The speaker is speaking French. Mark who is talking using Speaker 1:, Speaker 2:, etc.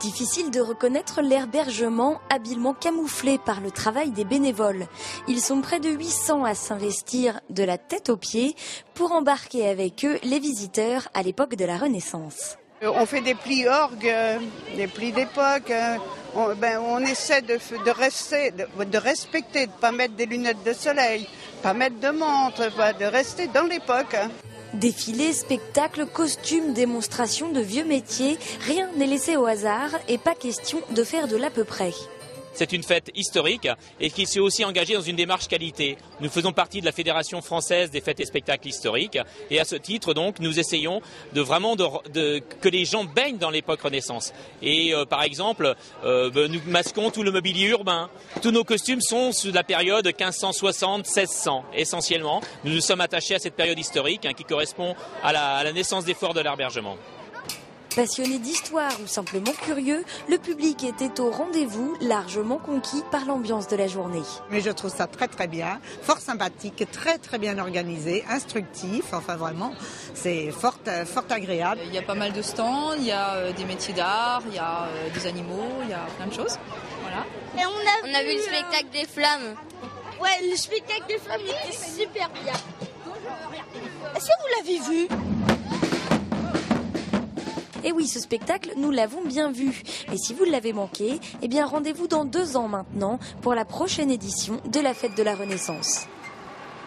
Speaker 1: Difficile de reconnaître l'herbergement habilement camouflé par le travail des bénévoles. Ils sont près de 800 à s'investir de la tête aux pieds pour embarquer avec eux les visiteurs à l'époque de la Renaissance.
Speaker 2: On fait des plis orgues, des plis d'époque. On essaie de respecter, de ne pas mettre des lunettes de soleil, pas mettre de montre, de rester dans l'époque.
Speaker 1: Défilés, spectacles, costumes, démonstrations de vieux métiers, rien n'est laissé au hasard et pas question de faire de l'à peu près.
Speaker 3: C'est une fête historique et qui s'est aussi engagée dans une démarche qualité. Nous faisons partie de la Fédération française des fêtes et spectacles historiques et à ce titre donc nous essayons que les gens baignent dans l'époque Renaissance. Et par exemple nous masquons tout le mobilier urbain. Tous nos costumes sont sous la période 1560-1600 essentiellement. Nous nous sommes attachés à cette période historique qui correspond à la naissance des forts de l'herbergement.
Speaker 1: Passionnés d'histoire ou simplement curieux, le public était au rendez-vous, largement conquis par l'ambiance de la journée.
Speaker 4: Mais je trouve ça très très bien, fort sympathique, très bien organisé, instructif, enfin vraiment, c'est fort agréable.
Speaker 5: Il y a pas mal de stands, il y a des métiers d'art, il y a des animaux, il y a plein de choses. Voilà.
Speaker 6: Et on a vu le spectacle des flammes. Ouais, le spectacle des flammes était super bien. Est-ce que vous l'avez vu ?
Speaker 1: Et oui, ce spectacle, nous l'avons bien vu. Et si vous l'avez manqué, eh bien rendez-vous dans 2 ans maintenant pour la prochaine édition de la Fête de la Renaissance.